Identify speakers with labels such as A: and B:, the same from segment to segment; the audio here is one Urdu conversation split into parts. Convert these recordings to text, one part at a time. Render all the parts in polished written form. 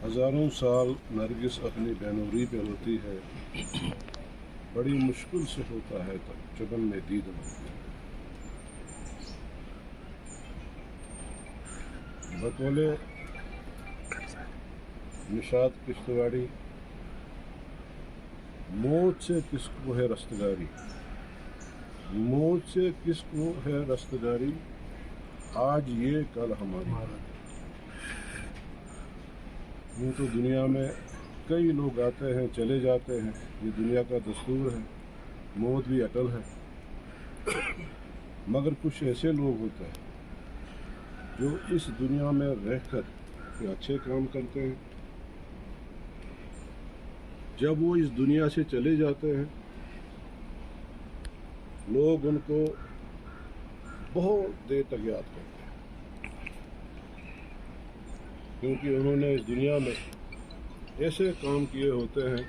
A: ہزاروں سال نرگس اپنی بینوری پہ روتی ہے، بڑی مشکل سے ہوتا ہے تب چمن میں دید ملتی ہے۔ بطول نشاط کشتواڑی، موت سے کس کو ہے رستگاری، موت سے کس کو ہے رستگاری، آج یہ کل ہماری۔ یوں تو دنیا میں کئی لوگ آتے ہیں چلے جاتے ہیں، یہ دنیا کا دستور ہے، موت بھی اٹل ہے، مگر کچھ ایسے لوگ ہوتے ہیں جو اس دنیا میں رہ کر کوئی اچھے کام کرتے ہیں، جب وہ اس دنیا سے چلے جاتے ہیں لوگ ان کو بہت دیر تک یاد کرتے ہیں، کیونکہ انہوں نے اس دنیا میں ایسے کام کیے ہوتے ہیں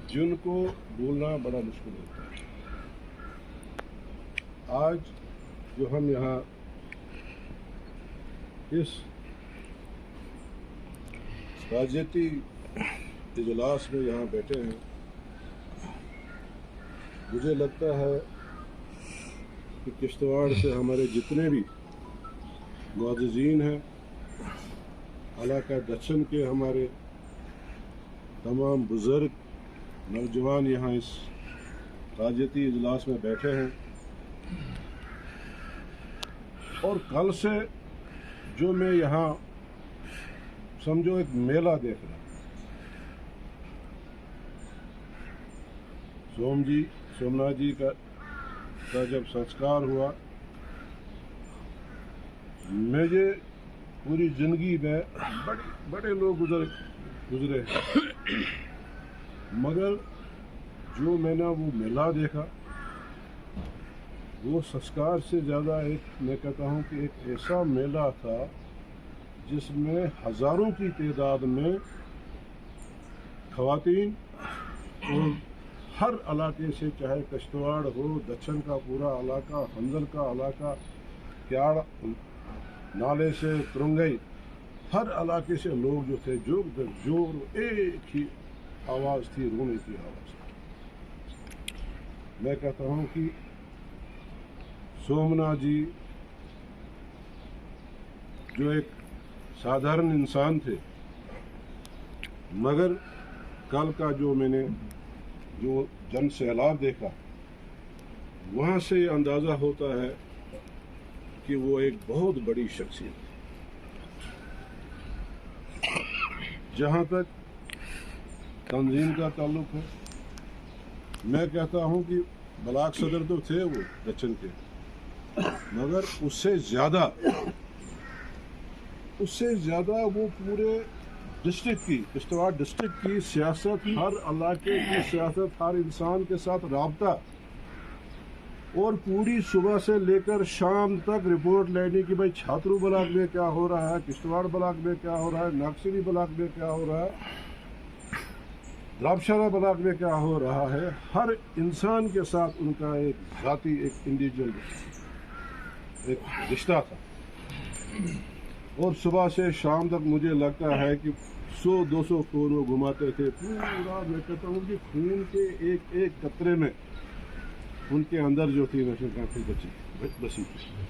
A: جن کو بھولنا بڑا مشکل ہوتا ہے۔ آج جو ہم یہاں اس تعزیتی اجلاس میں یہاں بیٹھے ہیں، مجھے لگتا ہے کہ کشتواڑ سے ہمارے جتنے بھی معززین ہیں، علاقہ دچن کے ہمارے تمام بزرگ نوجوان یہاں اس تعزیتی اجلاس میں بیٹھے ہیں، اور کل سے جو میں یہاں سمجھو ایک میلہ دیکھ رہا ہوں۔ سومناتھ جی کا جب سنسکار ہوا، مجھے پوری زندگی میں بڑے لوگ گزرے، مگر جو میں نے وہ میلہ دیکھا وہ سنسکار سے زیادہ میں کہتا ہوں کہ ایک ایسا میلہ تھا جس میں ہزاروں کی تعداد میں خواتین اور ہر علاقے سے، چاہے کشتواڑ ہو، دچن کا پورا علاقہ، حنظل کا علاقہ، کیاڑ نالے سے ترنگئی، ہر علاقے سے لوگ جو تھے جور ایک ہی آواز تھی، رونے کی آواز تھی۔ میں کہتا ہوں کہ سومناتھ جی جو ایک سادھارن انسان تھے، مگر کل کا جو میں نے جو جن سیلاب دیکھا، وہاں سے یہ اندازہ ہوتا ہے کہ وہ ایک بہت بڑی شخصیت ہے۔ جہاں تک تنظیم کا تعلق ہے، میں کہتا ہوں کہ بلاک صدر تو تھے وہ دچن کے، مگر اس سے زیادہ وہ پورے ڈسٹرکٹ کی، کشتواڑ ڈسٹرکٹ کی سیاست، ہر علاقے کی سیاست، ہر انسان کے ساتھ رابطہ، اور پوری صبح سے لے کر شام تک رپورٹ لینے کی بھائی چھاترو بلاک میں کیا ہو رہا ہے، کشتواڑ بلاک میں کیا ہو رہا ہے، ناکسری بلاک میں کیا ہو رہا ہے، درابشالا بلاک میں کیا ہو رہا ہے، ہر انسان کے ساتھ ان کا ایک ذاتی، ایک انڈیویجول ایک رشتہ تھا، اور صبح سے شام تک مجھے لگتا ہے کہ 100-200 خون وہ گھماتے تھے پورا۔ میں کہتا ہوں کہ خون کے ایک ایک قطرے میں ان کے اندر جو تھی نیشنل کانفرنس بسی تھی۔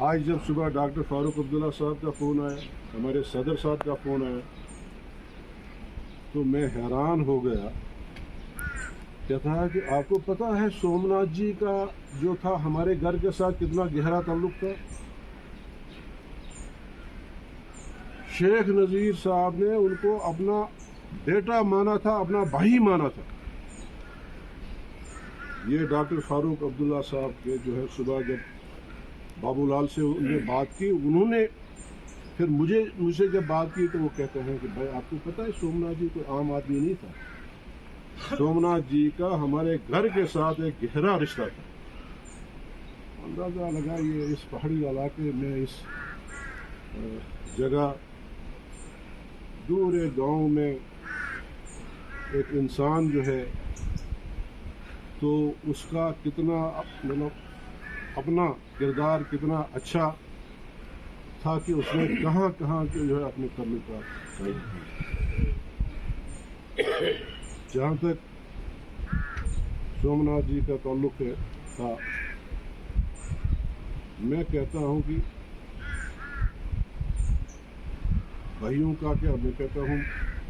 A: آج جب صبح ڈاکٹر فاروق عبداللہ صاحب کا فون آیا، ہمارے صدر صاحب کا فون آیا، تو میں حیران ہو گیا۔ کہتا ہے کہ آپ کو پتہ ہے سومناتھ جی کا جو تھا ہمارے گھر کے ساتھ کتنا گہرا تعلق تھا؟ شیخ نذیر صاحب نے ان کو اپنا بیٹا مانا تھا، اپنا بھائی مانا تھا۔ یہ ڈاکٹر فاروق عبداللہ صاحب کے جو ہے صبح جب بابو لال سے انہوں نے بات کی، انہوں نے پھر مجھ سے جب بات کی تو وہ کہتے ہیں کہ بھائی آپ کو پتہ ہے سومناتھ جی کوئی عام آدمی نہیں تھا، سومناتھ جی کا ہمارے گھر کے ساتھ ایک گہرا رشتہ تھا۔ اندازہ لگائیے اس پہاڑی علاقے میں، اس جگہ دور ایک گاؤں میں ایک انسان جو ہے تو اس کا کتنا اپنا کردار کتنا اچھا تھا کہ اس نے کہاں کہاں کے جو ہے اپنے تعلقات قائم کیے۔ جہاں تک سومناتھ جی کا تعلق تھا، میں کہتا ہوں کہ بھائیوں کا کیا، میں کہتا ہوں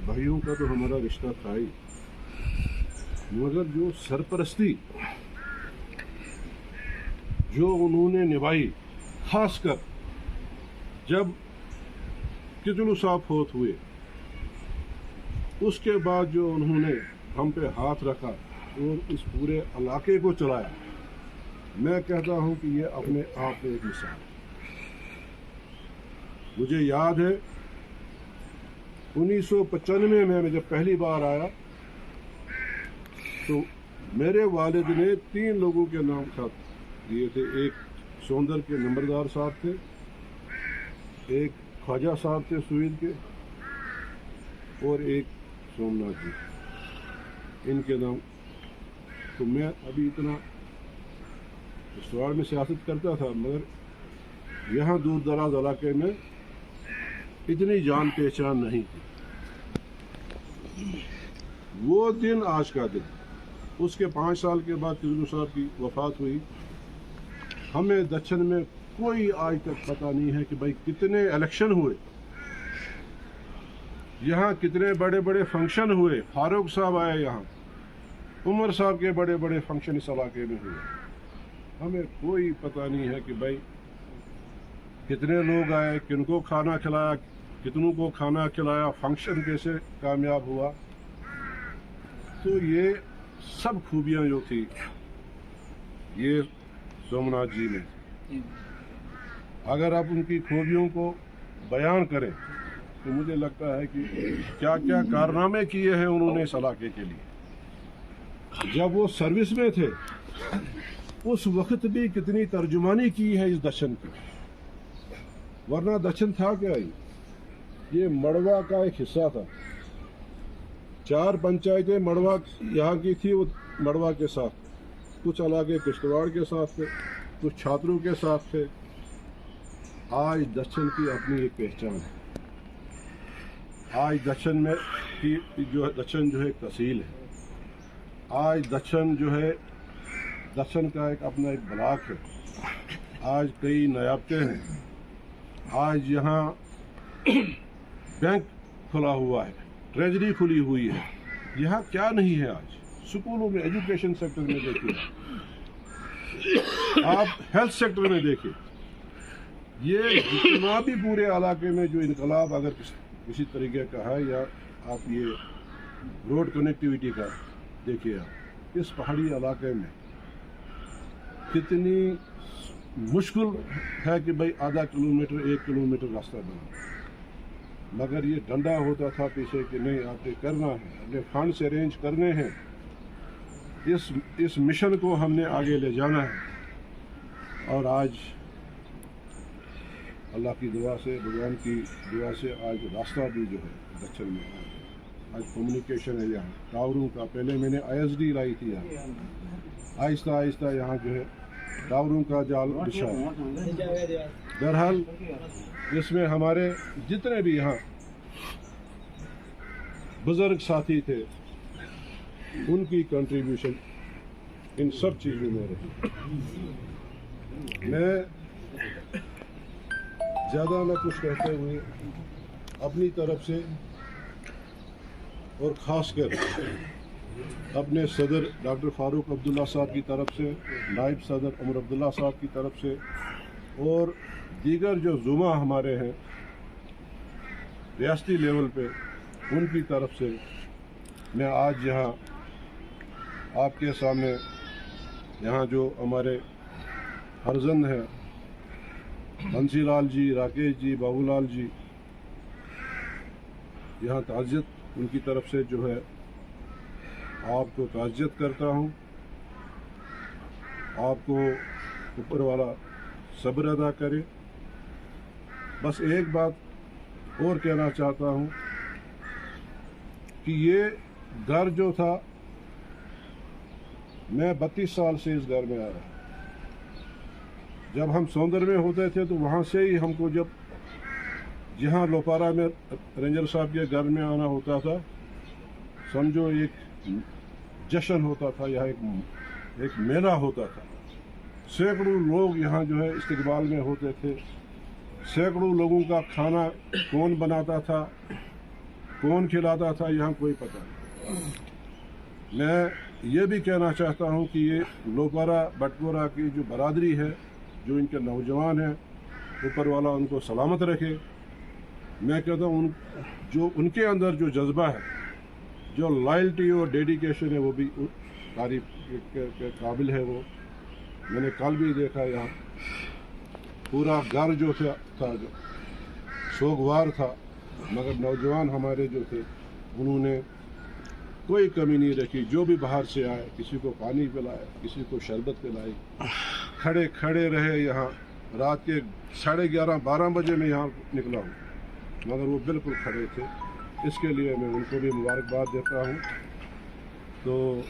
A: بھائیوں کا تو ہمارا رشتہ تھا ہی، مگر جو سرپرستی جو انہوں نے نبھائی، خاص کر جب کچلو صاحب فوت ہوئے، اس کے بعد جو انہوں نے ہم پہ ہاتھ رکھا اور اس پورے علاقے کو چلایا، میں کہتا ہوں کہ یہ اپنے آپ میں ایک مثال ہے۔ مجھے یاد ہے 1995 میں جب پہلی بار آیا تو میرے والد نے 3 لوگوں کے نام ساتھ دیے تھے۔ ایک سوندر کے نمبردار صاحب تھے، ایک خواجہ صاحب تھے سوید کے، اور ایک سومناتھ جی، ان کے نام۔ تو میں ابھی اتنا کشتواڑ میں سیاست کرتا تھا، مگر یہاں دور دراز علاقے میں اتنی جان پہچان نہیں تھی۔ وہ دن آج کا دن، اس کے 5 سال کے بعد کچلو صاحب کی وفات ہوئی۔ ہمیں دچن میں کوئی آج تک پتہ نہیں ہے کہ بھائی کتنے الیکشن ہوئے، یہاں کتنے بڑے بڑے فنکشن ہوئے۔ فاروق صاحب آئے یہاں، عمر صاحب کے بڑے بڑے فنکشن اس علاقے میں ہوئے۔ ہمیں کوئی پتہ نہیں ہے کہ بھائی کتنے لوگ آئے، کن کو کھانا کھلایا، کتنوں کو کھانا کھلایا، فنکشن کیسے کامیاب ہوا۔ تو یہ سب خوبیاں جو تھی یہ سومناتھ جی میں، اگر آپ ان کی خوبیوں کو بیان کریں تو مجھے لگتا ہے کہ کیا کیا کارنامے کیے ہیں انہوں نے اس علاقے کے لیے۔ جب وہ سروس میں تھے اس وقت بھی کتنی ترجمانی کی ہے اس دشن کی، ورنہ دشن تھا کیا یہ مڑوا کا ایک حصہ تھا۔ 4 پنچایتیں مڑوا یہاں کی تھی، وہ مڑوا کے ساتھ، کچھ علاقے کشتواڑ کے ساتھ تھے، کچھ چھاتروں کے ساتھ تھے۔ آج دشن کی اپنی ایک پہچان ہے۔ آج دشن میں کی دشن جو ہے ایک تحصیل ہے۔ آج دشن جو ہے، دشن کا ایک اپنا ایک بلاک ہے۔ آج کئی نیابتیں ہیں، آج یہاں بینک کھلا ہوا ہے، ٹریجری کھلی ہوئی ہے۔ یہاں کیا نہیں ہے آج؟ سکولوں میں، ایجوکیشن سیکٹر میں دیکھیے، آپ ہیلتھ سیکٹر میں دیکھیے، یہ جتنا بھی پورے علاقے میں جو انقلاب اگر کسی طریقے کا ہے، یا آپ یہ روڈ کنیکٹیویٹی کا دیکھیے، آپ اس پہاڑی علاقے میں کتنی مشکل ہے کہ بھائی آدھا کلومیٹر 1 کلومیٹر راستہ بنا، مگر یہ ڈنڈا ہوتا تھا پیچھے کہ نہیں آپ نے کرنا ہے، اپنے فنڈس ارینج کرنے ہیں، اس مشن کو ہم نے آگے لے جانا ہے۔ اور آج اللہ کی دعا سے، بھگوان کی دعا سے آج راستہ بھی جو ہے دچن میں آج کمیونیکیشن ہے یہاں ٹاوروں کا۔ پہلے میں نے ISD لائی تھی یہاں، آہستہ آہستہ یہاں جو ہے ٹاوروں کا جال بچھا ہے۔ بہرحال اس میں ہمارے جتنے بھی یہاں بزرگ ساتھی تھے ان کی کنٹریبیوشن ان سب چیزوں میں رہی۔ میں زیادہ نہ کچھ کہتے ہوئے اپنی طرف سے اور خاص کر اپنے صدر ڈاکٹر فاروق عبداللہ صاحب کی طرف سے، نائب صدر عمر عبداللہ صاحب کی طرف سے، اور دیگر جو زمرہ ہمارے ہیں ریاستی لیول پہ، ان کی طرف سے میں آج یہاں آپ کے سامنے، یہاں جو ہمارے فرزند ہیں بنسی لال جی، راکیش جی، بابو لال جی، یہاں تعزیت ان کی طرف سے جو ہے آپ کو تعزیت کرتا ہوں۔ آپ کو اوپر والا صبر ادا کرے۔ بس ایک بات اور کہنا چاہتا ہوں کہ یہ گھر جو تھا، میں 32 سال سے اس گھر میں آ رہا ہوں۔ جب ہم سوندر میں ہوتے تھے تو وہاں سے ہی ہم کو جب جہاں لوپارا میں رینجر صاحب کے گھر میں آنا ہوتا تھا سمجھو ایک جشن ہوتا تھا، یہاں ایک میلہ ہوتا تھا، سینکڑوں لوگ یہاں جو ہے استقبال میں ہوتے تھے، سینکڑوں لوگوں کا کھانا کون بناتا تھا، کون کھلاتا تھا، یہاں کوئی پتہ نہیں۔ میں یہ بھی کہنا چاہتا ہوں کہ یہ لوپارا بٹپورہ کی جو برادری ہے، جو ان کے نوجوان ہیں، اوپر والا ان کو سلامت رکھے۔ میں کہتا ہوں جو ان کے اندر جو جذبہ ہے، جو لائلٹی اور ڈیڈیکیشن ہے، وہ بھی تعریف کے قابل ہے۔ وہ میں نے کل بھی دیکھا، یہاں پورا گھر جو تھا جو سوگوار تھا، مگر نوجوان ہمارے جو تھے انہوں نے کوئی کمی نہیں رکھی، جو بھی باہر سے آئے کسی کو پانی پلایا، کسی کو شربت پلائی، کھڑے رہے یہاں۔ رات کے 11:30-12 بجے میں یہاں نکلا ہوں، مگر وہ بالکل کھڑے تھے۔ اس کے لیے میں ان کو بھی مبارکباد دیتا ہوں۔ تو